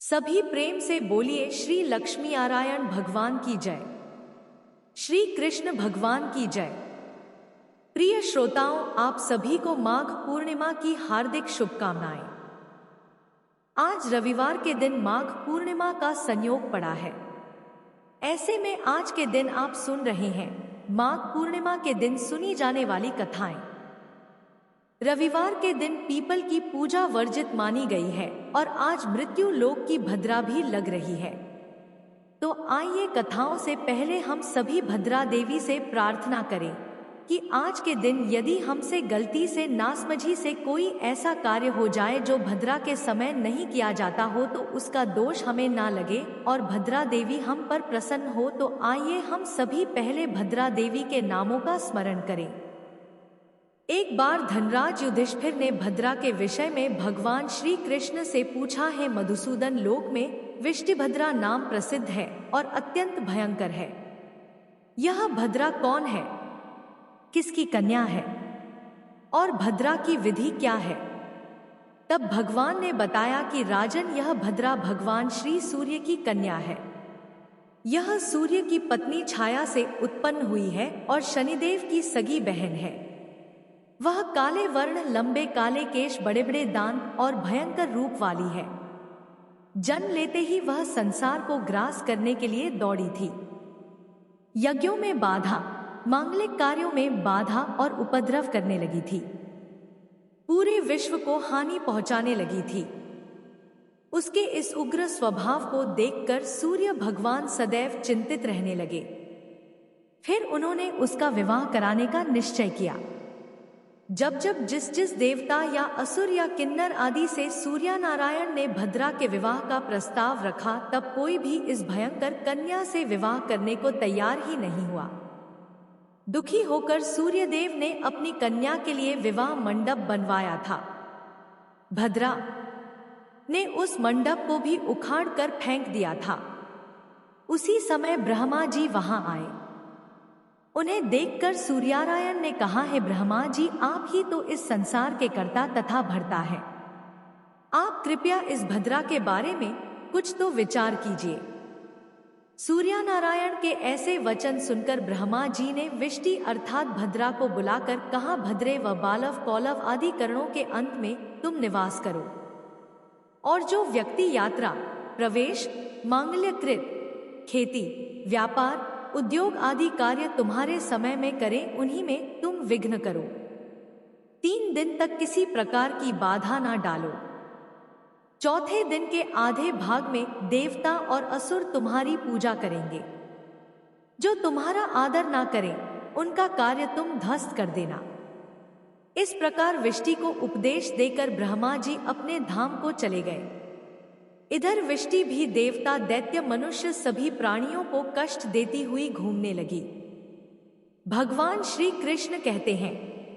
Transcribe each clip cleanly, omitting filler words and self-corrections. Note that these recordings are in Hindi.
सभी प्रेम से बोलिए श्री लक्ष्मी नारायण भगवान की जय। श्री कृष्ण भगवान की जय। प्रिय श्रोताओं, आप सभी को माघ पूर्णिमा की हार्दिक शुभकामनाएं। आज रविवार के दिन माघ पूर्णिमा का संयोग पड़ा है। ऐसे में आज के दिन आप सुन रहे हैं माघ पूर्णिमा के दिन सुनी जाने वाली कथाएं। रविवार के दिन पीपल की पूजा वर्जित मानी गई है और आज मृत्यु लोक की भद्रा भी लग रही है। तो आइए कथाओं से पहले हम सभी भद्रा देवी से प्रार्थना करें कि आज के दिन यदि हमसे गलती से नासमझी से कोई ऐसा कार्य हो जाए जो भद्रा के समय नहीं किया जाता हो तो उसका दोष हमें ना लगे और भद्रा देवी हम पर प्रसन्न हो। तो आइए हम सभी पहले भद्रा देवी के नामों का स्मरण करें। एक बार धनराज युधिष्ठिर ने भद्रा के विषय में भगवान श्री कृष्ण से पूछा है। मधुसूदन लोक में विष्टिभद्रा नाम प्रसिद्ध है और अत्यंत भयंकर है। यह भद्रा कौन है, किसकी कन्या है और भद्रा की विधि क्या है? तब भगवान ने बताया कि राजन, यह भद्रा भगवान श्री सूर्य की कन्या है। यह सूर्य की पत्नी छाया से उत्पन्न हुई है और शनिदेव की सगी बहन है। वह काले वर्ण, लंबे काले केश, बड़े बड़े दांत और भयंकर रूप वाली है। जन्म लेते ही वह संसार को ग्रास करने के लिए दौड़ी थी। यज्ञों में बाधा, मांगलिक कार्यों में बाधा और उपद्रव करने लगी थी। पूरे विश्व को हानि पहुंचाने लगी थी। उसके इस उग्र स्वभाव को देखकर सूर्य भगवान सदैव चिंतित रहने लगे। फिर उन्होंने उसका विवाह कराने का निश्चय किया। जब जिस देवता या असुर या किन्नर आदि से सूर्यनारायण ने भद्रा के विवाह का प्रस्ताव रखा, तब कोई भी इस भयंकर कन्या से विवाह करने को तैयार ही नहीं हुआ। दुखी होकर सूर्यदेव ने अपनी कन्या के लिए विवाह मंडप बनवाया था। भद्रा ने उस मंडप को भी उखाड़ कर फेंक दिया था। उसी समय ब्रह्मा जी वहां आए। उन्हें देखकर सूर्यनारायण ने कहा, है ब्रह्मा जी, आप ही तो इस संसार के कर्ता तथा भर्ता हैं। आप कृपया इस भद्रा के बारे में कुछ तो विचार कीजिए। सूर्यनारायण के ऐसे वचन सुनकर ब्रह्मा जी ने विष्टि अर्थात भद्रा को बुलाकर कहा, भद्रे व बालव कौलव आदि करणों के अंत में तुम निवास करो और जो व्यक्ति यात्रा, प्रवेश, मांगल्यकृत, खेती, व्यापार, उद्योग आदि कार्य तुम्हारे समय में करें, उन्हीं में तुम विघ्न करो। 3 दिन तक किसी प्रकार की बाधा ना डालो। चौथे दिन के आधे भाग में देवता और असुर तुम्हारी पूजा करेंगे। जो तुम्हारा आदर ना करें, उनका कार्य तुम ध्वस्त कर देना। इस प्रकार विष्टि को उपदेश देकर ब्रह्मा जी अपने धाम को चले गए। इधर विष्टि भी देवता, दैत्य, मनुष्य सभी प्राणियों को कष्ट देती हुई घूमने लगी। भगवान श्री कृष्ण कहते हैं,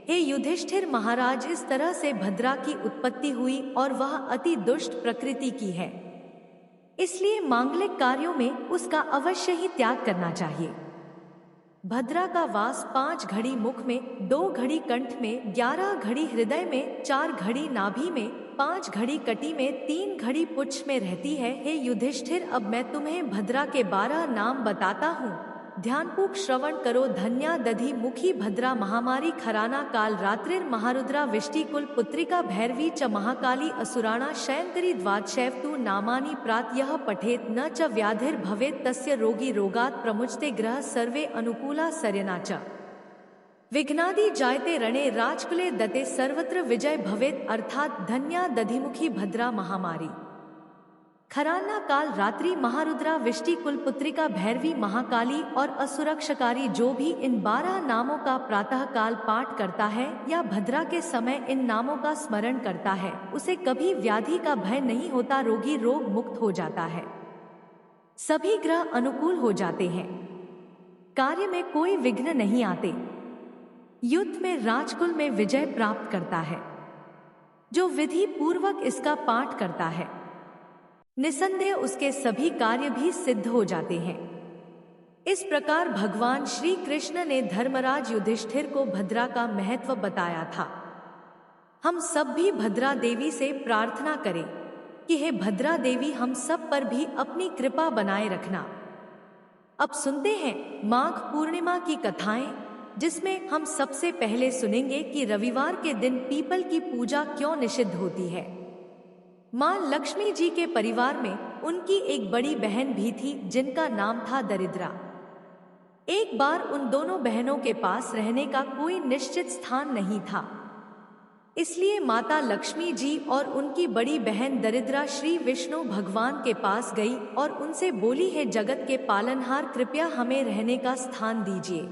हे युधिष्ठिर महाराज, इस तरह से भद्रा की उत्पत्ति हुई और वह अति दुष्ट प्रकृति की है। इसलिए मांगलिक कार्यों में उसका अवश्य ही त्याग करना चाहिए। भद्रा का वास 5 घड़ी मुख में, 2 घड़ी कंठ में, 11 घड़ी हृदय में, 4 घड़ी नाभि में, 5 घड़ी कटी में, 3 घड़ी पुच्छ में रहती है। हे युधिष्ठिर, अब मैं तुम्हें भद्रा के 12 नाम बताता हूँ, ध्यानपूर्वक श्रवण करो। धन्या दधि मुखी भद्रा, महामारी खराना काल रात्रिर महारुद्रा, विष्टि कुल पुत्रिका भैरवी च महाकाली, असुराणा शयंकरी, द्वादशैवतु नामानि प्रात यः पठेत न च व्याधिर भवेत तस्य, रोगी रोगात् प्रमुचते ग्रह सर्वे अनुकूला सर्यना च, विघ्नादि जायते रणे राजकुले दते, सर्वत्र विजय भवेत। अर्थात धन्या दधिमुखी भद्रा, महामारी खराना काल रात्रि, महारुद्रा, विष्टि कुल पुत्रिका भैरवी, महाकाली और असुरक्षकारी, जो भी इन 12 नामों का प्रातः काल पाठ करता है या भद्रा के समय इन नामों का स्मरण करता है, उसे कभी व्याधि का भय नहीं होता, रोगी रोग मुक्त हो जाता है, सभी ग्रह अनुकूल हो जाते हैं, कार्य में कोई विघ्न नहीं आते, युद्ध में राजकुल में विजय प्राप्त करता है। जो विधि पूर्वक इसका पाठ करता है, निसंदेह उसके सभी कार्य भी सिद्ध हो जाते हैं। इस प्रकार भगवान श्री कृष्ण ने धर्मराज युधिष्ठिर को भद्रा का महत्व बताया था। हम सब भी भद्रा देवी से प्रार्थना करें कि हे भद्रा देवी, हम सब पर भी अपनी कृपा बनाए रखना। अब सुनते हैं माघ पूर्णिमा की कथाएं, जिसमें हम सबसे पहले सुनेंगे कि रविवार के दिन पीपल की पूजा क्यों निषिद्ध होती है। मां लक्ष्मी जी के परिवार में उनकी एक बड़ी बहन भी थी जिनका नाम था दरिद्रा। एक बार उन दोनों बहनों के पास रहने का कोई निश्चित स्थान नहीं था, इसलिए माता लक्ष्मी जी और उनकी बड़ी बहन दरिद्रा श्री विष्णु भगवान के पास गई और उनसे बोली, है जगत के पालनहार, कृपया हमें रहने का स्थान दीजिए।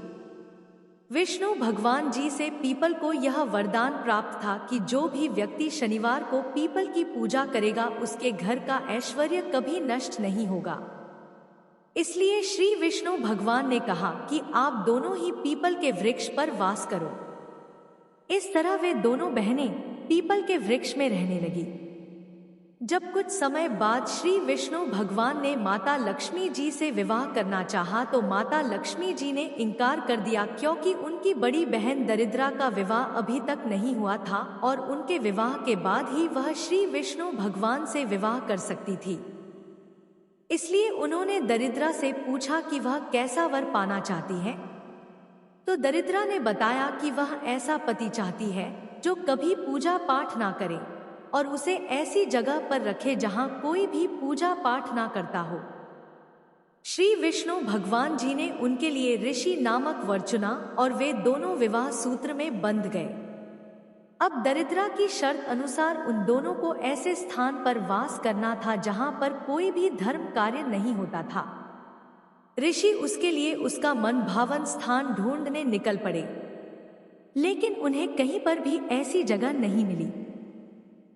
विष्णु भगवान जी से पीपल को यह वरदान प्राप्त था कि जो भी व्यक्ति शनिवार को पीपल की पूजा करेगा उसके घर का ऐश्वर्य कभी नष्ट नहीं होगा। इसलिए श्री विष्णु भगवान ने कहा कि आप दोनों ही पीपल के वृक्ष पर वास करो। इस तरह वे दोनों बहनें पीपल के वृक्ष में रहने लगी। जब कुछ समय बाद श्री विष्णु भगवान ने माता लक्ष्मी जी से विवाह करना चाहा तो माता लक्ष्मी जी ने इनकार कर दिया, क्योंकि उनकी बड़ी बहन दरिद्रा का विवाह अभी तक नहीं हुआ था और उनके विवाह के बाद ही वह श्री विष्णु भगवान से विवाह कर सकती थी। इसलिए उन्होंने दरिद्रा से पूछा कि वह कैसा वर पाना चाहती है। तो दरिद्रा ने बताया कि वह ऐसा पति चाहती है जो कभी पूजा पाठ ना करे और उसे ऐसी जगह पर रखे जहां कोई भी पूजा पाठ ना करता हो। श्री विष्णु भगवान जी ने उनके लिए ऋषि नामक वर चुना और वे दोनों विवाह सूत्र में बंध गए। अब दरिद्रा की शर्त अनुसार उन दोनों को ऐसे स्थान पर वास करना था जहां पर कोई भी धर्म कार्य नहीं होता था। ऋषि उसके लिए उसका मन भावन स्थान ढूंढने निकल पड़े, लेकिन उन्हें कहीं पर भी ऐसी जगह नहीं मिली।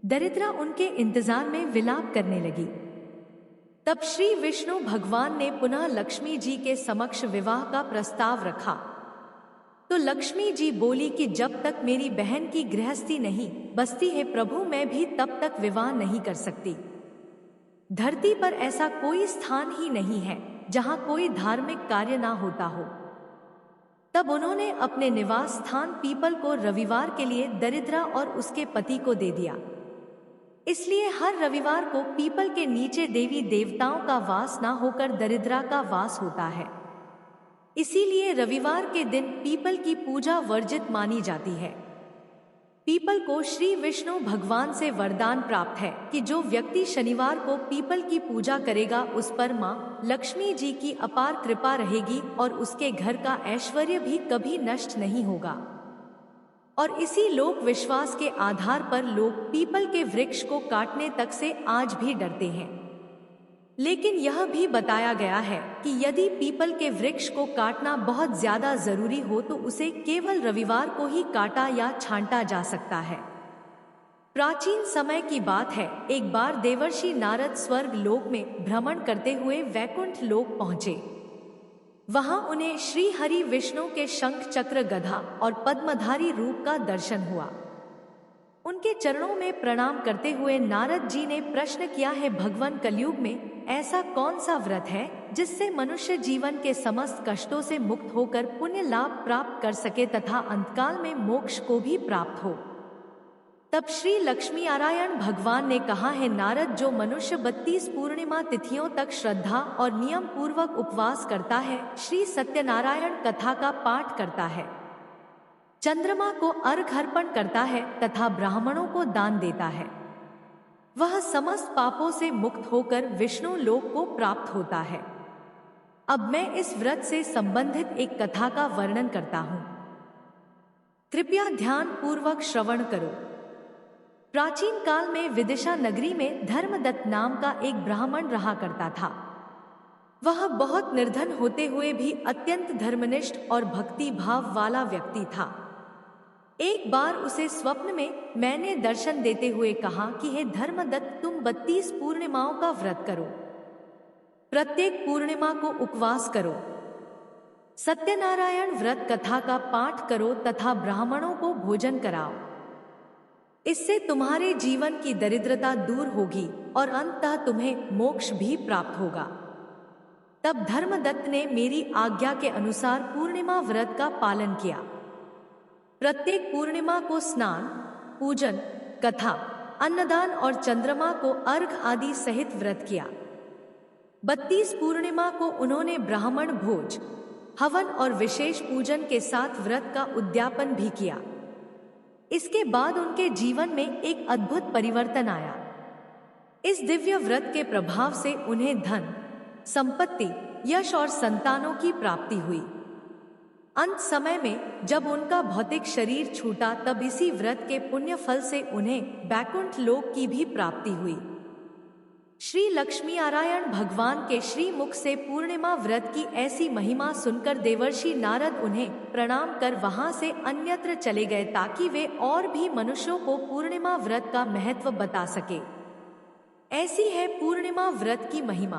दरिद्रा उनके इंतजार में विलाप करने लगी। तब श्री विष्णु भगवान ने पुनः लक्ष्मी जी के समक्ष विवाह का प्रस्ताव रखा। तो लक्ष्मी जी बोली कि जब तक मेरी बहन की गृहस्थी नहीं बसती है प्रभु, मैं भी तब तक विवाह नहीं कर सकती। धरती पर ऐसा कोई स्थान ही नहीं है जहां कोई धार्मिक कार्य ना होता हो। तब उन्होंने अपने निवास स्थान पीपल को रविवार के लिए दरिद्रा और उसके पति को दे दिया। इसलिए हर रविवार को पीपल के नीचे देवी देवताओं का वास ना होकर दरिद्रा का वास होता है। इसीलिए रविवार के दिन पीपल की पूजा वर्जित मानी जाती है। पीपल को श्री विष्णु भगवान से वरदान प्राप्त है कि जो व्यक्ति शनिवार को पीपल की पूजा करेगा उस पर मां लक्ष्मी जी की अपार कृपा रहेगी और उसके घर का ऐश्वर्य भी कभी नष्ट नहीं होगा। और इसी लोक विश्वास के आधार पर लोग पीपल के वृक्ष को काटने तक से आज भी डरते हैं। लेकिन यह भी बताया गया है कि यदि पीपल के वृक्ष को काटना बहुत ज्यादा जरूरी हो तो उसे केवल रविवार को ही काटा या छांटा जा सकता है। प्राचीन समय की बात है, एक बार देवर्षि नारद स्वर्ग लोक में भ्रमण करते हुए वैकुंठ लोक पहुंचे। वहां उन्हें श्री हरि विष्णु के शंख चक्र गदा और पद्मधारी रूप का दर्शन हुआ। उनके चरणों में प्रणाम करते हुए नारद जी ने प्रश्न किया, है भगवान, कलयुग में ऐसा कौन सा व्रत है जिससे मनुष्य जीवन के समस्त कष्टों से मुक्त होकर पुण्य लाभ प्राप्त कर सके तथा अंतकाल में मोक्ष को भी प्राप्त हो। तब श्री लक्ष्मी नारायण भगवान ने कहा, है नारद, जो मनुष्य 32 पूर्णिमा तिथियों तक श्रद्धा और नियम पूर्वक उपवास करता है, श्री सत्यनारायण कथा का पाठ करता है, चंद्रमा को अर्घ अर्पण करता है तथा ब्राह्मणों को दान देता है, वह समस्त पापों से मुक्त होकर विष्णु लोक को प्राप्त होता है। अब मैं इस व्रत से संबंधित एक कथा का वर्णन करता हूँ, कृपया ध्यान पूर्वक श्रवण करो। प्राचीन काल में विदिशा नगरी में धर्मदत्त नाम का एक ब्राह्मण रहा करता था। वह बहुत निर्धन होते हुए भी अत्यंत धर्मनिष्ठ और भक्ति भाव वाला व्यक्ति था। एक बार उसे स्वप्न में मैंने दर्शन देते हुए कहा कि हे धर्मदत्त, तुम 32 पूर्णिमाओं का व्रत करो, प्रत्येक पूर्णिमा को उपवास करो, सत्यनारायण व्रत कथा का पाठ करो तथा ब्राह्मणों को भोजन कराओ। इससे तुम्हारे जीवन की दरिद्रता दूर होगी और अंततः तुम्हें मोक्ष भी प्राप्त होगा। तब धर्मदत्त ने मेरी आज्ञा के अनुसार पूर्णिमा व्रत का पालन किया। प्रत्येक पूर्णिमा को स्नान, पूजन, कथा अन्नदान और चंद्रमा को अर्घ आदि सहित व्रत किया। 32 पूर्णिमा को उन्होंने ब्राह्मण भोज, हवन और विशेष पूजन के साथ व्रत का उद्यापन भी किया। इसके बाद उनके जीवन में एक अद्भुत परिवर्तन आया। इस दिव्य व्रत के प्रभाव से उन्हें धन, संपत्ति, यश और संतानों की प्राप्ति हुई। अंत समय में जब उनका भौतिक शरीर छूटा तब इसी व्रत के पुण्य फल से उन्हें बैकुंठ लोक की भी प्राप्ति हुई। श्री लक्ष्मी नारायण भगवान के श्री मुख से पूर्णिमा व्रत की ऐसी महिमा सुनकर देवर्षि नारद उन्हें प्रणाम कर वहां से अन्यत्र चले गए ताकि वे और भी मनुष्यों को पूर्णिमा व्रत का महत्व बता सके। ऐसी है पूर्णिमा व्रत की महिमा।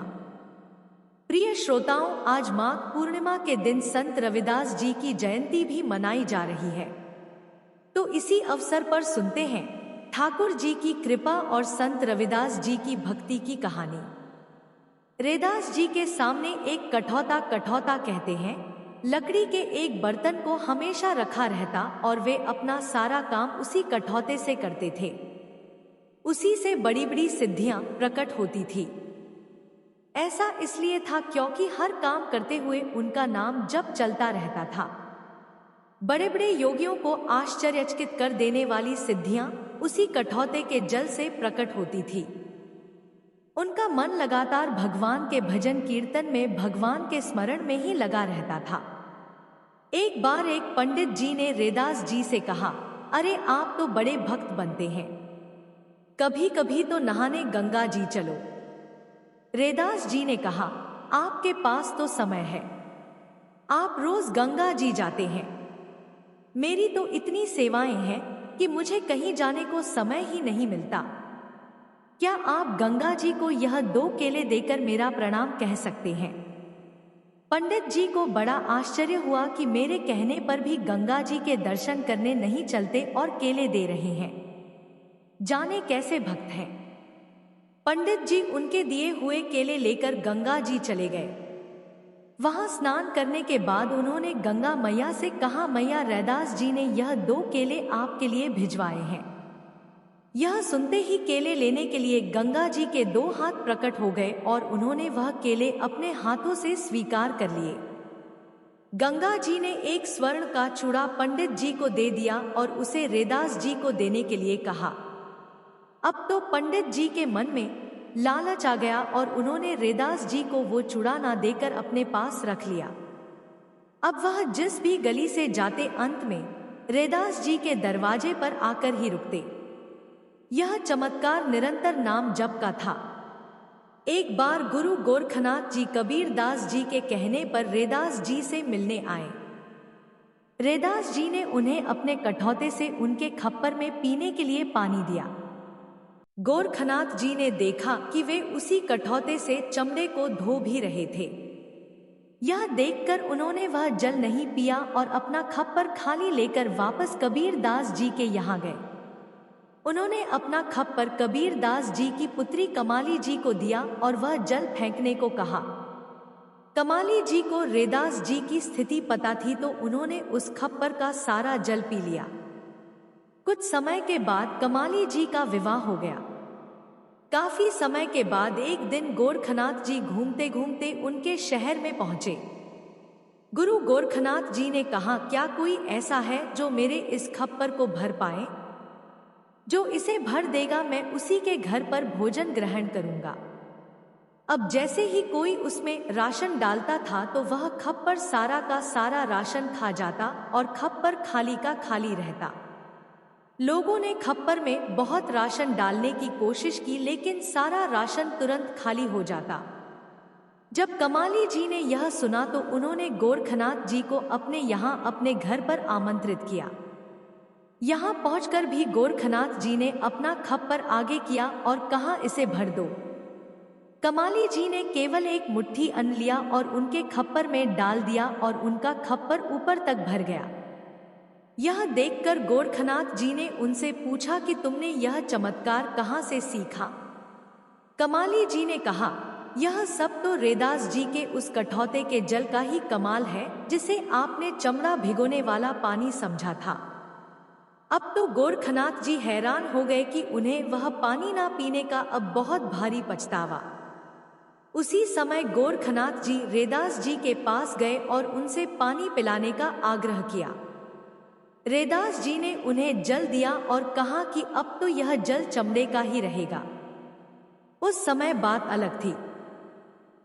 प्रिय श्रोताओं, आज माघ पूर्णिमा के दिन संत रविदास जी की जयंती भी मनाई जा रही है। तो इसी अवसर पर सुनते हैं ठाकुर जी की कृपा और संत रविदास जी की भक्ति की कहानी। रैदास जी के सामने एक कठौता कहते हैं। लकड़ी के एक बर्तन को हमेशा रखा रहता और वे अपना सारा काम उसी कठौते से करते थे। उसी से बड़ी बड़ी सिद्धियां प्रकट होती थी। ऐसा इसलिए था क्योंकि हर काम करते हुए उनका नाम जप चलता रहता था। बड़े बड़े योगियों को आश्चर्यचकित कर देने वाली सिद्धियां उसी कठौते के जल से प्रकट होती थी। उनका मन लगातार भगवान के भजन कीर्तन में, भगवान के स्मरण में ही लगा रहता था। एक बार एक पंडित जी ने रैदास जी से कहा, अरे आप तो बड़े भक्त बनते हैं, कभी कभी तो नहाने गंगा जी चलो। रैदास जी ने कहा, आपके पास तो समय है, आप रोज गंगा जी जाते हैं, मेरी तो इतनी सेवाएं हैं कि मुझे कहीं जाने को समय ही नहीं मिलता। क्या आप गंगा जी को यह 2 केले देकर मेरा प्रणाम कह सकते हैं? पंडित जी को बड़ा आश्चर्य हुआ कि मेरे कहने पर भी गंगा जी के दर्शन करने नहीं चलते और केले दे रहे हैं, जाने कैसे भक्त हैं। पंडित जी उनके दिए हुए केले लेकर गंगा जी चले गए। वहां स्नान करने के बाद उन्होंने गंगा मैया से कहा, मैया रैदास जी ने यह 2 केले आपके लिए भिजवाए हैं। यह सुनते ही केले लेने के लिए गंगा जी के 2 हाथ प्रकट हो गए और उन्होंने वह केले अपने हाथों से स्वीकार कर लिए। गंगा जी ने एक स्वर्ण का चूड़ा पंडित जी को दे दिया और उसे रैदास जी को देने के लिए कहा। अब तो पंडित जी के मन में लालच आ गया और उन्होंने रैदास जी को वो चूड़ा ना देकर अपने पास रख लिया। अब वह जिस भी गली से जाते अंत में रैदास जी के दरवाजे पर आकर ही रुकते। यह चमत्कार निरंतर नाम जप का था। एक बार गुरु गोरखनाथ जी कबीरदास जी के कहने पर रैदास जी से मिलने आए। रैदास जी ने उन्हें अपने कठौते से उनके खप्पर में पीने के लिए पानी दिया। गोरखनाथ जी ने देखा कि वे उसी कठौते से चमड़े को धो भी रहे थे। यह देखकर उन्होंने वह जल नहीं पिया और अपना खप्पर खाली लेकर वापस कबीरदास जी के यहाँ गए। उन्होंने अपना खप्पर कबीरदास जी की पुत्री कमाली जी को दिया और वह जल फेंकने को कहा। कमाली जी को रैदास जी की स्थिति पता थी तो उन्होंने उस खप्पर का सारा जल पी लिया। कुछ समय के बाद कमाली जी का विवाह हो गया। काफी समय के बाद एक दिन गोरखनाथ जी घूमते घूमते उनके शहर में पहुंचे। गुरु गोरखनाथ जी ने कहा, क्या कोई ऐसा है जो मेरे इस खप्पर को भर पाए? जो इसे भर देगा मैं उसी के घर पर भोजन ग्रहण करूंगा। अब जैसे ही कोई उसमें राशन डालता था तो वह खप्पर सारा का सारा राशन खा जाता और खप्पर खाली का खाली रहता। लोगों ने खप्पर में बहुत राशन डालने की कोशिश की लेकिन सारा राशन तुरंत खाली हो जाता। जब कमाली जी ने यह सुना तो उन्होंने गोरखनाथ जी को अपने यहाँ अपने घर पर आमंत्रित किया। यहाँ पहुंचकर भी गोरखनाथ जी ने अपना खप्पर आगे किया और कहा, इसे भर दो। कमाली जी ने केवल एक मुट्ठी अन्न लिया और उनके खप्पर में डाल दिया और उनका खप्पर ऊपर तक भर गया। यह देखकर गोरखनाथ जी ने उनसे पूछा कि तुमने यह चमत्कार कहाँ से सीखा? कमाली जी ने कहा, यह सब तो रैदास जी के उस कठौते के जल का ही कमाल है जिसे आपने चमड़ा भिगोने वाला पानी समझा था। अब तो गोरखनाथ जी हैरान हो गए कि उन्हें वह पानी ना पीने का अब बहुत भारी पछतावा। उसी समय गोरखनाथ जी रैदास जी के पास गए और उनसे पानी पिलाने का आग्रह किया। रैदास जी ने उन्हें जल दिया और कहा कि अब तो यह जल चमड़े का ही रहेगा। उस समय बात अलग थी।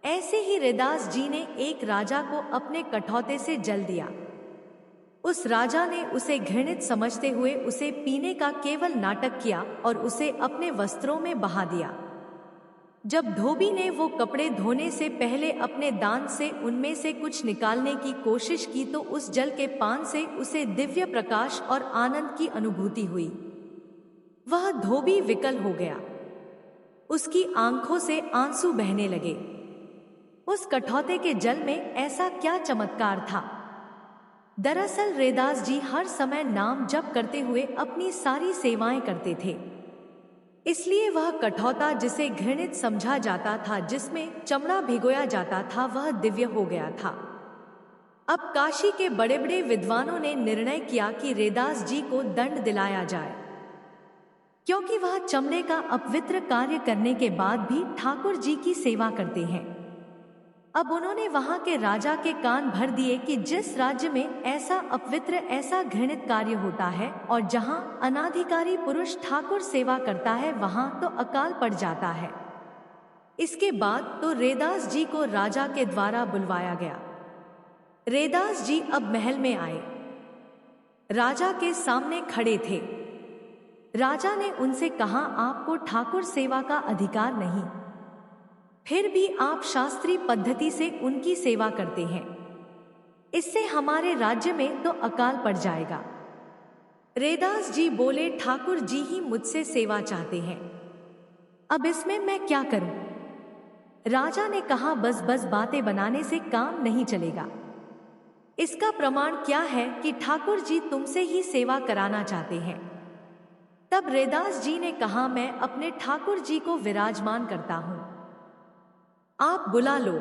ऐसे ही रैदास जी ने एक राजा को अपने कठौते से जल दिया। उस राजा ने उसे घृणित समझते हुए उसे पीने का केवल नाटक किया और उसे अपने वस्त्रों में बहा दिया। जब धोबी ने वो कपड़े धोने से पहले अपने दांत से उनमें से कुछ निकालने की कोशिश की तो उस जल के पान से उसे दिव्य प्रकाश और आनंद की अनुभूति हुई। वह धोबी विकल हो गया। उसकी आंखों से आंसू बहने लगे। उस कठौते के जल में ऐसा क्या चमत्कार था? दरअसल रैदास जी हर समय नाम जप करते हुए अपनी सारी सेवाएं करते थे। इसलिए वह कठौता जिसे घृणित समझा जाता था, जिसमें चमड़ा भिगोया जाता था, वह दिव्य हो गया था। अब काशी के बड़े बड़े विद्वानों ने निर्णय किया कि रैदास जी को दंड दिलाया जाए, क्योंकि वह चमड़े का अपवित्र कार्य करने के बाद भी ठाकुर जी की सेवा करते हैं। अब उन्होंने वहां के राजा के कान भर दिए कि जिस राज्य में ऐसा अपवित्र, ऐसा घृणित कार्य होता है और जहां अनाधिकारी पुरुष ठाकुर सेवा करता है, वहां तो अकाल पड़ जाता है। इसके बाद तो रैदास जी को राजा के द्वारा बुलवाया गया। रैदास जी अब महल में आए। राजा के सामने खड़े थे। राजा ने उनसे कहा, आपको ठाकुर सेवा का अधिकार नहीं, फिर भी आप शास्त्रीय पद्धति से उनकी सेवा करते हैं। इससे हमारे राज्य में तो अकाल पड़ जाएगा। रैदास जी बोले, ठाकुर जी ही मुझसे सेवा चाहते हैं, अब इसमें मैं क्या करूं? राजा ने कहा, बस बस बातें बनाने से काम नहीं चलेगा। इसका प्रमाण क्या है कि ठाकुर जी तुमसे ही सेवा कराना चाहते हैं? तब रैदास जी ने कहा, मैं अपने ठाकुर जी को विराजमान करता हूं, आप बुला लो।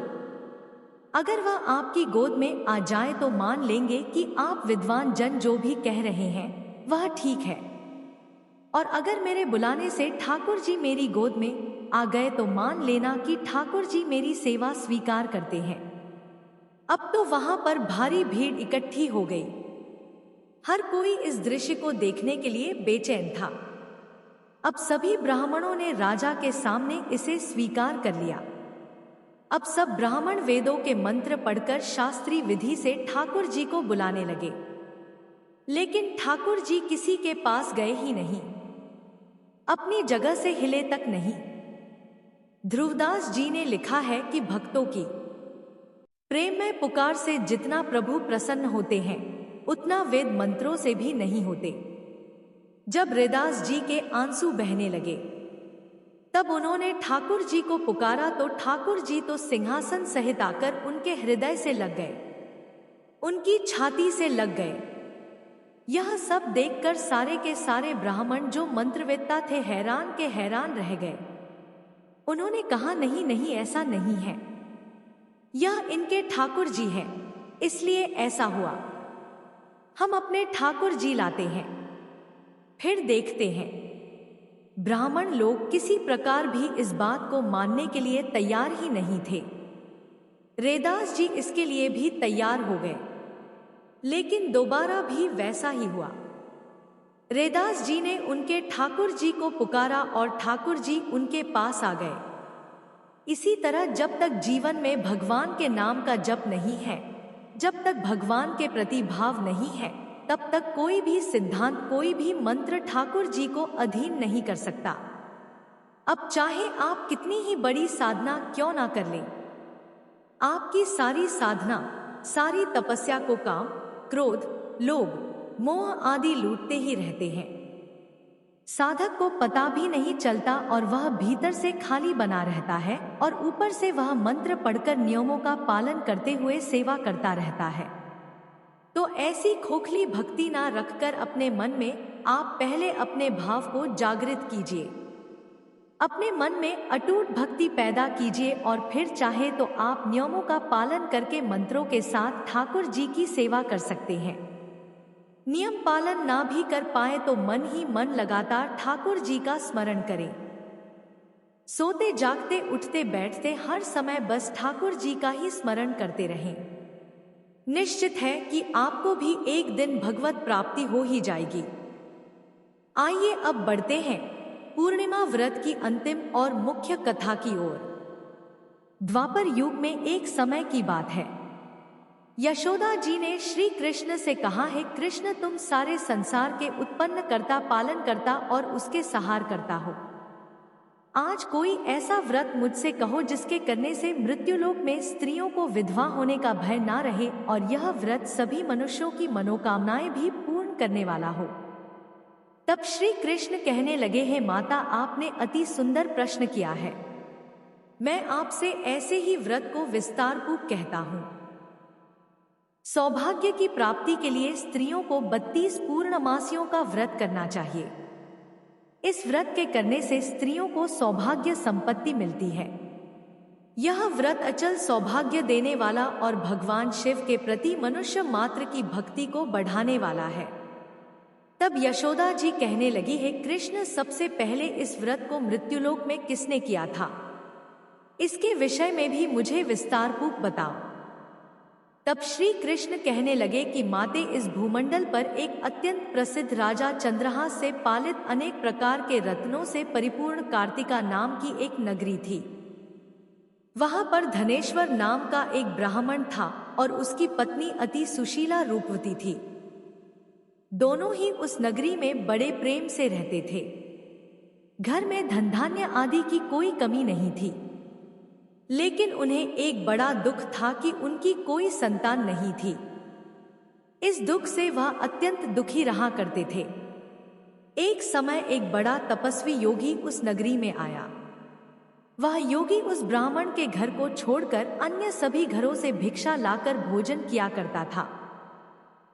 अगर वह आपकी गोद में आ जाए तो मान लेंगे कि आप विद्वान जन जो भी कह रहे हैं वह ठीक है, और अगर मेरे बुलाने से ठाकुर जी मेरी गोद में आ गए तो मान लेना कि ठाकुर जी मेरी सेवा स्वीकार करते हैं। अब तो वहां पर भारी भीड़ इकट्ठी हो गई। हर कोई इस दृश्य को देखने के लिए बेचैन था। अब सभी ब्राह्मणों ने राजा के सामने इसे स्वीकार कर लिया। अब सब ब्राह्मण वेदों के मंत्र पढ़कर शास्त्रीय विधि से ठाकुर जी को बुलाने लगे, लेकिन ठाकुर जी किसी के पास गए ही नहीं, अपनी जगह से हिले तक नहीं। ध्रुवदास जी ने लिखा है कि भक्तों की प्रेममय पुकार से जितना प्रभु प्रसन्न होते हैं, उतना वेद मंत्रों से भी नहीं होते। जब रैदास जी के आंसू बहने लगे, तब उन्होंने ठाकुर जी को पुकारा तो ठाकुर जी तो सिंहासन सहित आकर उनके हृदय से लग गए, उनकी छाती से लग गए। यह सब देखकर सारे के सारे ब्राह्मण जो मंत्रवेत्ता थे हैरान के हैरान रह गए। उन्होंने कहा, नहीं नहीं, ऐसा नहीं है, यह इनके ठाकुर जी हैं, इसलिए ऐसा हुआ। हम अपने ठाकुर जी लाते हैं, फिर देखते हैं। ब्राह्मण लोग किसी प्रकार भी इस बात को मानने के लिए तैयार ही नहीं थे। रैदास जी इसके लिए भी तैयार हो गए, लेकिन दोबारा भी वैसा ही हुआ। रैदास जी ने उनके ठाकुर जी को पुकारा और ठाकुर जी उनके पास आ गए। इसी तरह जब तक जीवन में भगवान के नाम का जप नहीं है, जब तक भगवान के प्रति भाव नहीं है, तब तक कोई भी सिद्धांत, कोई भी मंत्र ठाकुर जी को अधीन नहीं कर सकता। अब चाहे आप कितनी ही बड़ी साधना क्यों ना कर लें, आपकी सारी साधना, सारी तपस्या को काम, क्रोध, लोभ, मोह आदि लूटते ही रहते हैं। साधक को पता भी नहीं चलता और वह भीतर से खाली बना रहता है और ऊपर से वह मंत्र पढ़कर नियमों का पालन करते हुए सेवा करता रहता है। तो ऐसी खोखली भक्ति ना रखकर अपने मन में आप पहले अपने भाव को जागृत कीजिए, अपने मन में अटूट भक्ति पैदा कीजिए और फिर चाहे तो आप नियमों का पालन करके मंत्रों के साथ ठाकुर जी की सेवा कर सकते हैं। नियम पालन ना भी कर पाए तो मन ही मन लगातार ठाकुर जी का स्मरण करें। सोते जागते उठते बैठते हर समय बस ठाकुर जी का ही स्मरण करते रहें। निश्चित है कि आपको भी एक दिन भगवत प्राप्ति हो ही जाएगी। आइए अब बढ़ते हैं पूर्णिमा व्रत की अंतिम और मुख्य कथा की ओर। द्वापर युग में एक समय की बात है। यशोदा जी ने श्री कृष्ण से कहा है, कृष्ण तुम सारे संसार के उत्पन्न करता, पालन करता और उसके सहार करता हो। आज कोई ऐसा व्रत मुझसे कहो जिसके करने से मृत्युलोक में स्त्रियों को विधवा होने का भय ना रहे और यह व्रत सभी मनुष्यों की मनोकामनाएं भी पूर्ण करने वाला हो। तब श्री कृष्ण कहने लगे, हैं माता, आपने अति सुंदर प्रश्न किया है। मैं आपसे ऐसे ही व्रत को विस्तार पूर्वक कहता हूँ। सौभाग्य की प्राप्ति के लिए स्त्रियों को 32 पूर्णमासियों का व्रत करना चाहिए। इस व्रत के करने से स्त्रियों को सौभाग्य संपत्ति मिलती है। यह व्रत अचल सौभाग्य देने वाला और भगवान शिव के प्रति मनुष्य मात्र की भक्ति को बढ़ाने वाला है। तब यशोदा जी कहने लगी, है कृष्ण, सबसे पहले इस व्रत को मृत्युलोक में किसने किया था? इसके विषय में भी मुझे विस्तार पूर्वक बताओ। तब श्री कृष्ण कहने लगे कि माते, इस भूमंडल पर एक अत्यंत प्रसिद्ध राजा चंद्रहास से पालित अनेक प्रकार के रत्नों से परिपूर्ण कार्तिका नाम की एक नगरी थी। वहां पर धनेश्वर नाम का एक ब्राह्मण था और उसकी पत्नी अति सुशीला रूपवती थी। दोनों ही उस नगरी में बड़े प्रेम से रहते थे। घर में धन धान्य आदि की कोई कमी नहीं थी, लेकिन उन्हें एक बड़ा दुख था कि उनकी कोई संतान नहीं थी। इस दुख से वह अत्यंत दुखी रहा करते थे। एक समय एक बड़ा तपस्वी योगी उस नगरी में आया। वह योगी उस ब्राह्मण के घर को छोड़कर अन्य सभी घरों से भिक्षा लाकर भोजन किया करता था।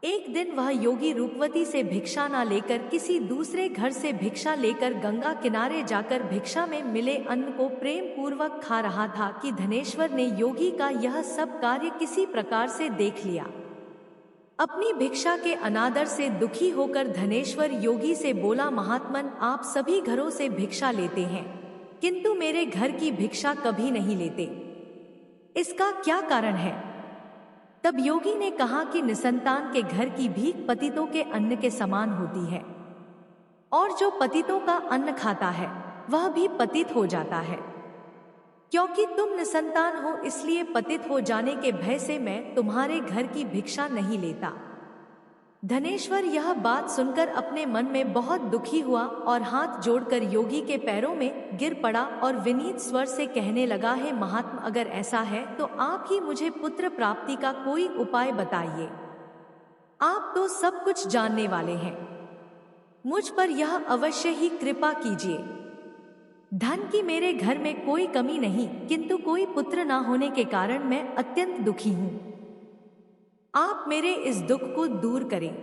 एक दिन वह योगी रूपवती से भिक्षा न लेकर किसी दूसरे घर से भिक्षा लेकर गंगा किनारे जाकर भिक्षा में मिले अन्न को प्रेम पूर्वक खा रहा था कि धनेश्वर ने योगी का यह सब कार्य किसी प्रकार से देख लिया। अपनी भिक्षा के अनादर से दुखी होकर धनेश्वर योगी से बोला, महात्मन, आप सभी घरों से भिक्षा लेते हैं किंतु मेरे घर की भिक्षा कभी नहीं लेते, इसका क्या कारण है? तब योगी ने कहा कि निसंतान के घर की भीख पतितों के अन्न के समान होती है और जो पतितों का अन्न खाता है वह भी पतित हो जाता है। क्योंकि तुम निसंतान हो इसलिए पतित हो जाने के भय से मैं तुम्हारे घर की भिक्षा नहीं लेता। धनेश्वर यह बात सुनकर अपने मन में बहुत दुखी हुआ और हाथ जोड़कर योगी के पैरों में गिर पड़ा और विनीत स्वर से कहने लगा, है महात्मा, अगर ऐसा है तो आप ही मुझे पुत्र प्राप्ति का कोई उपाय बताइए। आप तो सब कुछ जानने वाले हैं, मुझ पर यह अवश्य ही कृपा कीजिए। धन की मेरे घर में कोई कमी नहीं, किंतु कोई पुत्र ना होने के कारण मैं अत्यंत दुखी हूँ। आप मेरे इस दुख को दूर करें।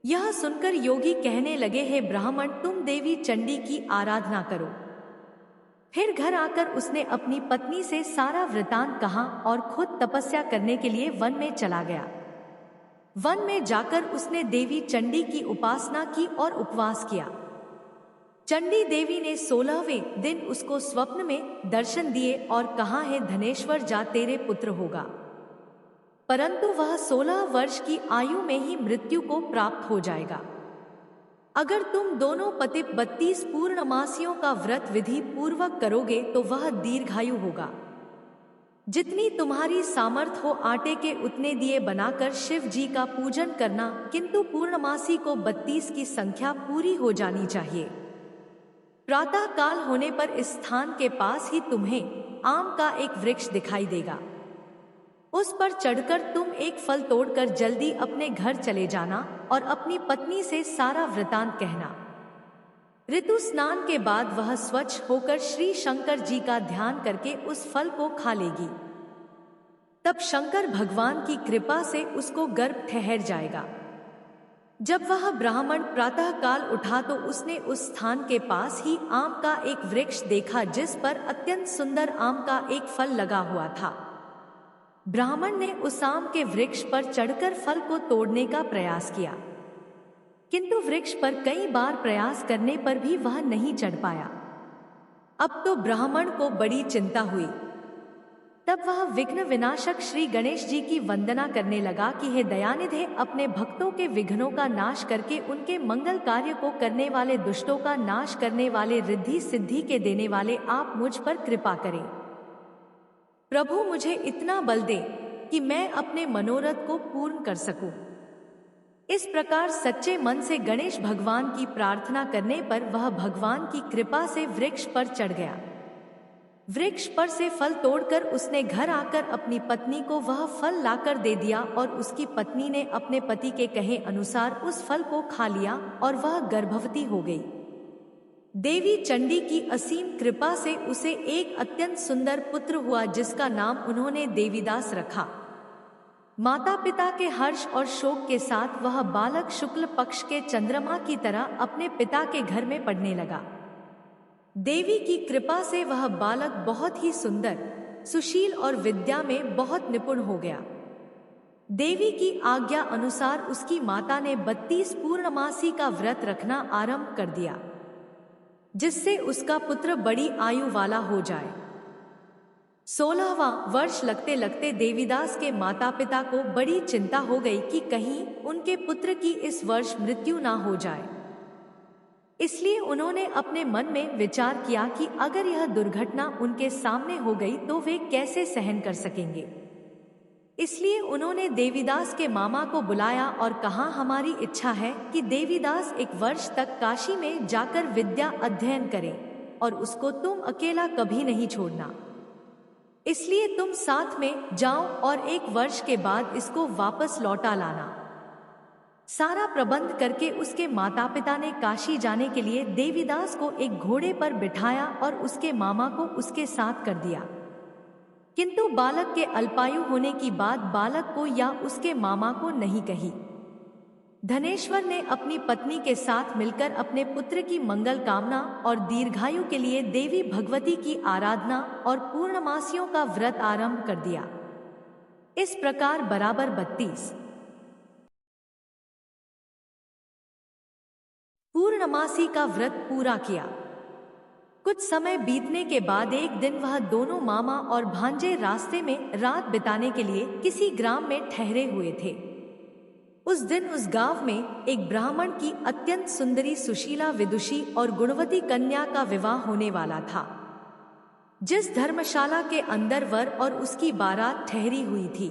यह सुनकर योगी कहने लगे, हे ब्राह्मण, तुम देवी चंडी की आराधना करो। फिर घर आकर उसने अपनी पत्नी से सारा वृतांत कहा और खुद तपस्या करने के लिए वन में चला गया। वन में जाकर उसने देवी चंडी की उपासना की और उपवास किया। चंडी देवी ने 16वें दिन उसको स्वप्न में दर्शन दिए और कहा, है धनेश्वर, जा, तेरे पुत्र होगा, परंतु वह 16 वर्ष की आयु में ही मृत्यु को प्राप्त हो जाएगा। अगर तुम दोनों पति 32 पूर्णमासियों का व्रत विधि पूर्वक करोगे तो वह दीर्घायु होगा। जितनी तुम्हारी सामर्थ हो आटे के उतने दिए बनाकर शिव जी का पूजन करना, किंतु पूर्णमासी को 32 की संख्या पूरी हो जानी चाहिए। प्रातः काल होने पर इस स्थान के पास ही तुम्हें आम का एक वृक्ष दिखाई देगा। उस पर चढ़कर तुम एक फल तोड़कर जल्दी अपने घर चले जाना और अपनी पत्नी से सारा वृतांत कहना। ऋतु स्नान के बाद वह स्वच्छ होकर श्री शंकर जी का ध्यान करके उस फल को खा लेगी। तब शंकर भगवान की कृपा से उसको गर्भ ठहर जाएगा। जब वह ब्राह्मण प्रातः काल उठा तो उसने उस स्थान के पास ही आम का एक वृक्ष देखा जिस पर अत्यंत सुंदर आम का एक फल लगा हुआ था। ब्राह्मण ने उस आम के वृक्ष पर चढ़कर फल को तोड़ने का प्रयास किया, किंतु वृक्ष पर कई बार प्रयास करने पर भी वह नहीं चढ़ पाया। अब तो ब्राह्मण को बड़ी चिंता हुई। तब वह विघ्न विनाशक श्री गणेश जी की वंदना करने लगा कि हे दयानिधे, अपने भक्तों के विघ्नों का नाश करके उनके मंगल कार्य को करने वाले, दुष्टों का नाश करने वाले, रिद्धि सिद्धि के देने वाले, आप मुझ पर कृपा करें। प्रभु मुझे इतना बल दे कि मैं अपने मनोरथ को पूर्ण कर सकूं। इस प्रकार सच्चे मन से गणेश भगवान की प्रार्थना करने पर वह भगवान की कृपा से वृक्ष पर चढ़ गया। वृक्ष पर से फल तोड़कर उसने घर आकर अपनी पत्नी को वह फल लाकर दे दिया और उसकी पत्नी ने अपने पति के कहे अनुसार उस फल को खा लिया और वह गर्भवती हो गई। देवी चंडी की असीम कृपा से उसे एक अत्यंत सुंदर पुत्र हुआ, जिसका नाम उन्होंने देवीदास रखा। माता पिता के हर्ष और शोक के साथ वह बालक शुक्ल पक्ष के चंद्रमा की तरह अपने पिता के घर में पढ़ने लगा। देवी की कृपा से वह बालक बहुत ही सुंदर, सुशील और विद्या में बहुत निपुण हो गया। देवी की आज्ञा अनुसार उसकी माता ने 32 पूर्णमासी का व्रत रखना आरंभ कर दिया, जिससे उसका पुत्र बड़ी आयु वाला हो जाए। 16वां वर्ष लगते लगते देवीदास के माता पिता को बड़ी चिंता हो गई कि कहीं उनके पुत्र की इस वर्ष मृत्यु ना हो जाए। इसलिए उन्होंने अपने मन में विचार किया कि अगर यह दुर्घटना उनके सामने हो गई तो वे कैसे सहन कर सकेंगे। इसलिए उन्होंने देवीदास के मामा को बुलाया और कहा, हमारी इच्छा है कि देवीदास 1 वर्ष तक काशी में जाकर विद्या अध्ययन करें और उसको तुम अकेला कभी नहीं छोड़ना। इसलिए तुम साथ में जाओ और 1 वर्ष के बाद इसको वापस लौटा लाना। सारा प्रबंध करके उसके माता पिता ने काशी जाने के लिए देवीदास को एक घोड़े पर बिठाया और उसके मामा को उसके साथ कर दिया। किंतु बालक के अल्पायु होने की बात बालक को या उसके मामा को नहीं कही। धनेश्वर ने अपनी पत्नी के साथ मिलकर अपने पुत्र की मंगल कामना और दीर्घायु के लिए देवी भगवती की आराधना और पूर्णमासियों का व्रत आरंभ कर दिया। इस प्रकार बराबर 32 पूर्णमासी का व्रत पूरा किया। कुछ समय बीतने के बाद एक दिन वह दोनों मामा और भांजे रास्ते में रात बिताने के लिए किसी ग्राम में ठहरे हुए थे। उस दिन उस गांव में एक ब्राह्मण की अत्यंत सुंदरी, सुशीला, विदुषी और गुणवती कन्या का विवाह होने वाला था। जिस धर्मशाला के अंदर वर और उसकी बारात ठहरी हुई थी,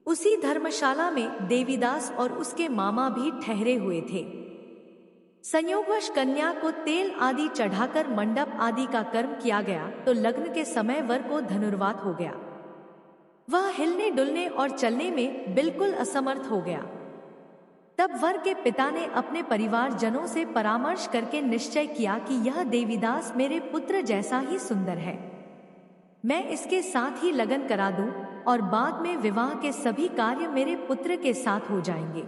उसी धर्मशाला में देवीदास और उसके मामा भी ठहरे हुए थे। संयोगवश कन्या को तेल आदि चढ़ाकर मंडप आदि का कर्म किया गया तो लग्न के समय वर को धनुर्वात हो गया। वह हिलने डुलने और चलने में बिल्कुल असमर्थ हो गया। तब वर के पिता ने अपने परिवारजनों से परामर्श करके निश्चय किया कि यह देवीदास मेरे पुत्र जैसा ही सुंदर है, मैं इसके साथ ही लगन करा दूं और बाद में विवाह के सभी कार्य मेरे पुत्र के साथ हो जाएंगे।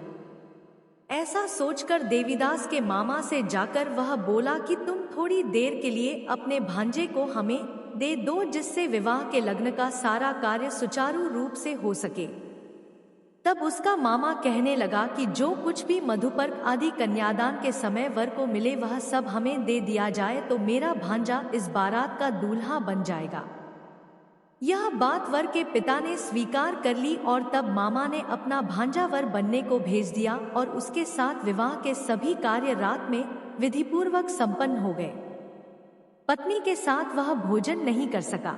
ऐसा सोचकर देवीदास के मामा से जाकर वह बोला कि तुम थोड़ी देर के लिए अपने भांजे को हमें दे दो, जिससे विवाह के लग्न का सारा कार्य सुचारू रूप से हो सके। तब उसका मामा कहने लगा कि जो कुछ भी मधुपर्क आदि कन्यादान के समय वर को मिले वह सब हमें दे दिया जाए तो मेरा भांजा इस बारात का दूल्हा बन जाएगा। यह बात वर के पिता ने स्वीकार कर ली और तब मामा ने अपना भांजा वर बनने को भेज दिया और उसके साथ विवाह के सभी कार्य रात में विधिपूर्वक संपन्न हो गए। पत्नी के साथ वह भोजन नहीं कर सका।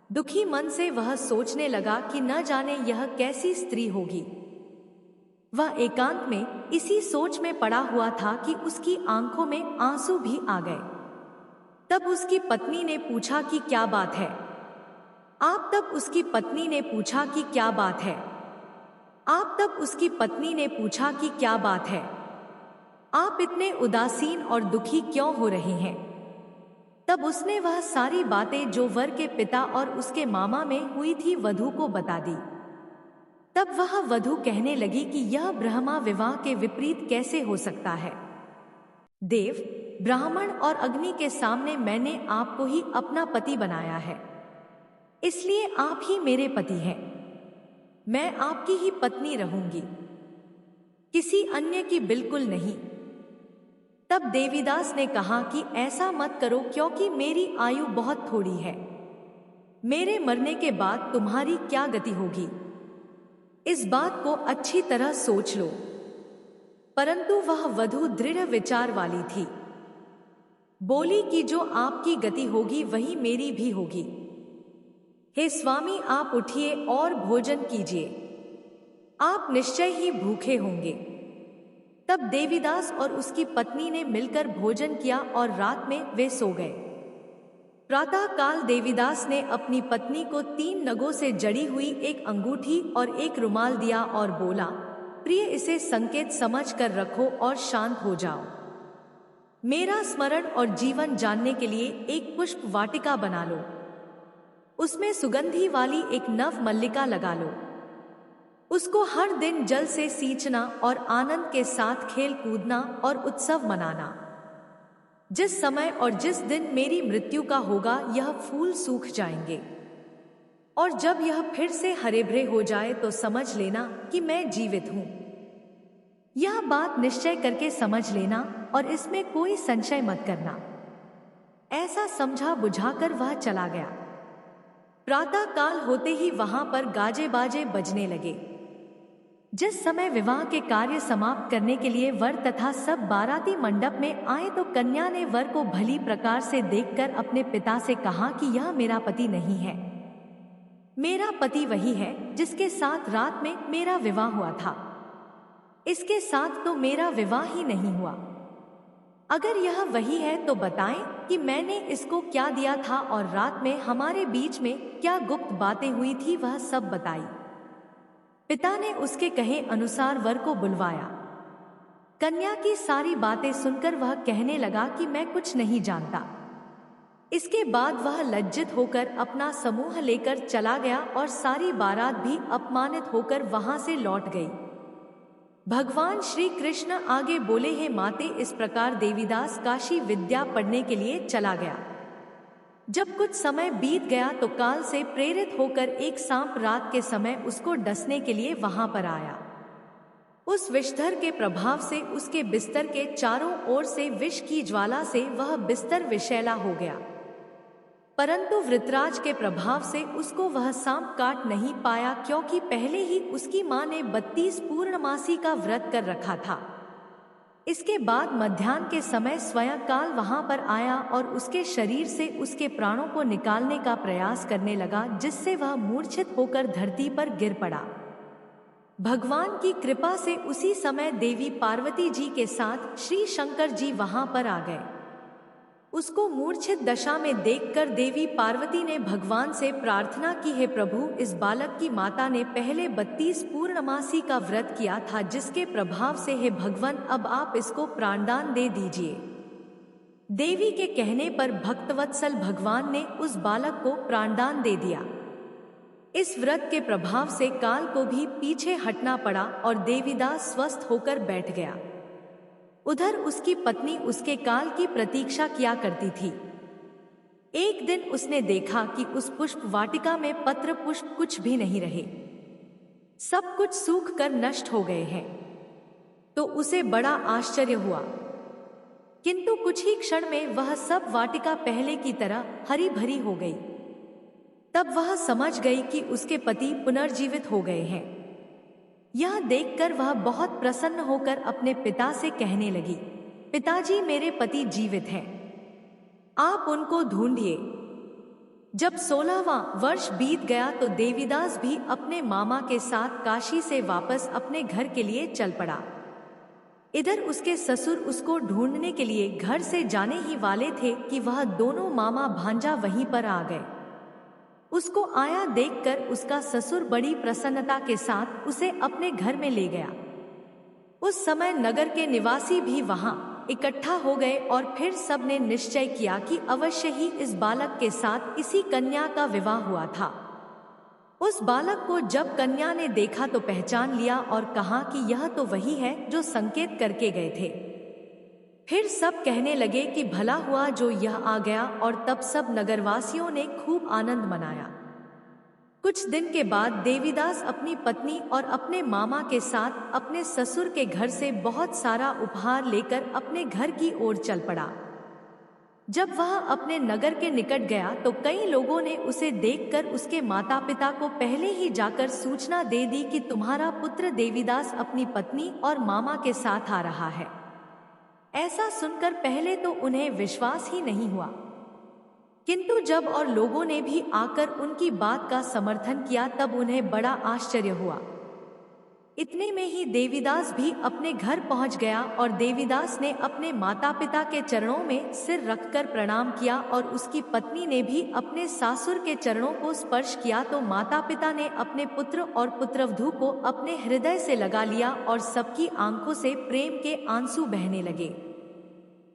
दुखी मन से वह सोचने लगा कि न जाने यह कैसी स्त्री होगी। वह एकांत में इसी सोच में पड़ा हुआ था कि उसकी आंखों में आंसू भी आ गए। तब उसकी पत्नी ने पूछा कि क्या बात है? आप तब उसकी पत्नी ने पूछा कि क्या बात है? आप तब उसकी पत्नी ने पूछा कि क्या बात है? आप इतने उदासीन और दुखी क्यों हो रहे हैं? तब उसने वह सारी बातें जो वर के पिता और उसके मामा में हुई थी वधू को बता दी। तब वह वधू कहने लगी कि यह ब्रह्मा विवाह के विपरीत कैसे हो सकता है? देव, ब्राह्मण और अग्नि के सामने मैंने आपको ही अपना पति बनाया है। इसलिए आप ही मेरे पति हैं। मैं आपकी ही पत्नी रहूंगी, किसी अन्य की बिल्कुल नहीं। तब देवीदास ने कहा कि ऐसा मत करो, क्योंकि मेरी आयु बहुत थोड़ी है। मेरे मरने के बाद तुम्हारी क्या गति होगी, इस बात को अच्छी तरह सोच लो। परंतु वह वधू दृढ़ विचार वाली थी। बोली कि जो आपकी गति होगी वही मेरी भी होगी। हे स्वामी, आप उठिए और भोजन कीजिए, आप निश्चय ही भूखे होंगे। तब देवीदास और उसकी पत्नी ने मिलकर भोजन किया और रात में वे सो गए। प्रातः काल देवीदास ने अपनी पत्नी को 3 नगों से जड़ी हुई एक अंगूठी और एक रुमाल दिया और बोला, प्रिय, इसे संकेत समझ कर रखो और शांत हो जाओ। मेरा स्मरण और जीवन जानने के लिए एक पुष्प वाटिका बना लो, उसमें सुगंधी वाली एक नव मल्लिका लगा लो। उसको हर दिन जल से सींचना और आनंद के साथ खेल कूदना और उत्सव मनाना। जिस समय और जिस दिन मेरी मृत्यु का होगा, यह फूल सूख जाएंगे, और जब यह फिर से हरे भरे हो जाए तो समझ लेना कि मैं जीवित हूं। यह बात निश्चय करके समझ लेना और इसमें कोई संशय मत करना। ऐसा समझा बुझाकर वह चला गया। प्रातः काल होते ही वहां पर गाजे बाजे बजने लगे। जिस समय विवाह के कार्य समाप्त करने के लिए वर तथा सब बाराती मंडप में आए तो कन्या ने वर को भली प्रकार से देखकर अपने पिता से कहा कि यह मेरा पति नहीं है। मेरा पति वही है जिसके साथ रात में मेरा विवाह हुआ था। इसके साथ तो मेरा विवाह ही नहीं हुआ। अगर यह वही है तो बताएं कि मैंने इसको क्या दिया था और रात में हमारे बीच में क्या गुप्त बातें हुई थी, वह सब बताई। पिता ने उसके कहे अनुसार वर को बुलवाया। कन्या की सारी बातें सुनकर वह कहने लगा कि मैं कुछ नहीं जानता। इसके बाद वह लज्जित होकर अपना समूह लेकर चला गया और सारी बारात भी अपमानित होकर वहां से लौट गई। भगवान श्री कृष्ण आगे बोले, हे माते, इस प्रकार देवीदास काशी विद्या पढ़ने के लिए चला गया। जब कुछ समय बीत गया तो काल से प्रेरित होकर एक सांप रात के समय उसको डसने के लिए वहां पर आया। उस विषधर के प्रभाव से उसके बिस्तर के चारों ओर से विष की ज्वाला से वह बिस्तर विषैला हो गया, परंतु वृतराज के प्रभाव से उसको वह सांप काट नहीं पाया, क्योंकि पहले ही उसकी मां ने 32 पूर्णमासी का व्रत कर रखा था। इसके बाद मध्याह्न के समय स्वयं काल वहां पर आया और उसके शरीर से उसके प्राणों को निकालने का प्रयास करने लगा, जिससे वह मूर्छित होकर धरती पर गिर पड़ा। भगवान की कृपा से उसी समय देवी पार्वती जी के साथ श्री शंकर जी वहां पर आ गए। उसको मूर्छित दशा में देखकर देवी पार्वती ने भगवान से प्रार्थना की, हे प्रभु, इस बालक की माता ने पहले 32 पूर्णमासी का व्रत किया था, जिसके प्रभाव से हे भगवान अब आप इसको प्राणदान दे दीजिए। देवी के कहने पर भक्तवत्सल भगवान ने उस बालक को प्राणदान दे दिया। इस व्रत के प्रभाव से काल को भी पीछे हटना पड़ा और देवीदास स्वस्थ होकर बैठ गया। उधर उसकी पत्नी उसके काल की प्रतीक्षा किया करती थी। एक दिन उसने देखा कि उस पुष्प वाटिका में पत्र पुष्प कुछ भी नहीं रहे, सब कुछ सूख कर नष्ट हो गए हैं। तो उसे बड़ा आश्चर्य हुआ, किंतु कुछ ही क्षण में वह सब वाटिका पहले की तरह हरी भरी हो गई। तब वह समझ गई कि उसके पति पुनर्जीवित हो गए हैं। यह देखकर वह बहुत प्रसन्न होकर अपने पिता से कहने लगी, पिताजी, मेरे पति जीवित हैं, आप उनको ढूंढिए। जब 16वां वर्ष बीत गया तो देवीदास भी अपने मामा के साथ काशी से वापस अपने घर के लिए चल पड़ा। इधर उसके ससुर उसको ढूंढने के लिए घर से जाने ही वाले थे कि वह दोनों मामा भांजा वहीं पर आ गए। उसको आया देखकर उसका ससुर बड़ी प्रसन्नता के साथ उसे अपने घर में ले गया। उस समय नगर के निवासी भी वहां इकट्ठा हो गए और फिर सबने निश्चय किया कि अवश्य ही इस बालक के साथ इसी कन्या का विवाह हुआ था। उस बालक को जब कन्या ने देखा तो पहचान लिया और कहा कि यह तो वही है जो संकेत करके गए थे। फिर सब कहने लगे कि भला हुआ जो यह आ गया, और तब सब नगरवासियों ने खूब आनंद मनाया। कुछ दिन के बाद देवीदास अपनी पत्नी और अपने मामा के साथ अपने ससुर के घर से बहुत सारा उपहार लेकर अपने घर की ओर चल पड़ा। जब वह अपने नगर के निकट गया तो कई लोगों ने उसे देखकर उसके माता पिता को पहले ही जाकर सूचना दे दी कि तुम्हारा पुत्र देवीदास अपनी पत्नी और मामा के साथ आ रहा है। ऐसा सुनकर पहले तो उन्हें विश्वास ही नहीं हुआ, किंतु जब और लोगों ने भी आकर उनकी बात का समर्थन किया तब उन्हें बड़ा आश्चर्य हुआ। इतने में ही देवीदास भी अपने घर पहुंच गया और देवीदास ने अपने माता पिता के चरणों में सिर रखकर प्रणाम किया और उसकी पत्नी ने भी अपने सासुर के चरणों को स्पर्श किया तो माता पिता ने अपने पुत्र और पुत्रवधू को अपने हृदय से लगा लिया और सबकी आंखों से प्रेम के आंसू बहने लगे।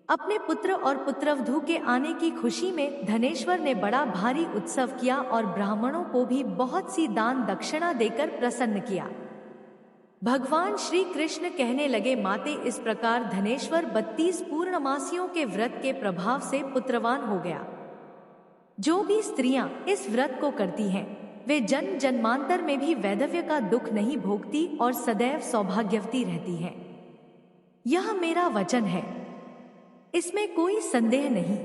अपने पुत्र और पुत्रवधू के आने की खुशी में धनेश्वर ने बड़ा भारी उत्सव किया और ब्राह्मणों को भी बहुत सी दान दक्षिणा देकर प्रसन्न किया। भगवान श्री कृष्ण कहने लगे, माते इस प्रकार धनेश्वर 32 पूर्णमासियों के व्रत के प्रभाव से पुत्रवान हो गया। जो भी स्त्रियां इस व्रत को करती हैं, वे जन्म जन्मांतर में भी वैधव्य का दुख नहीं भोगती और सदैव सौभाग्यवती रहती हैं। यह मेरा वचन है, इसमें कोई संदेह नहीं।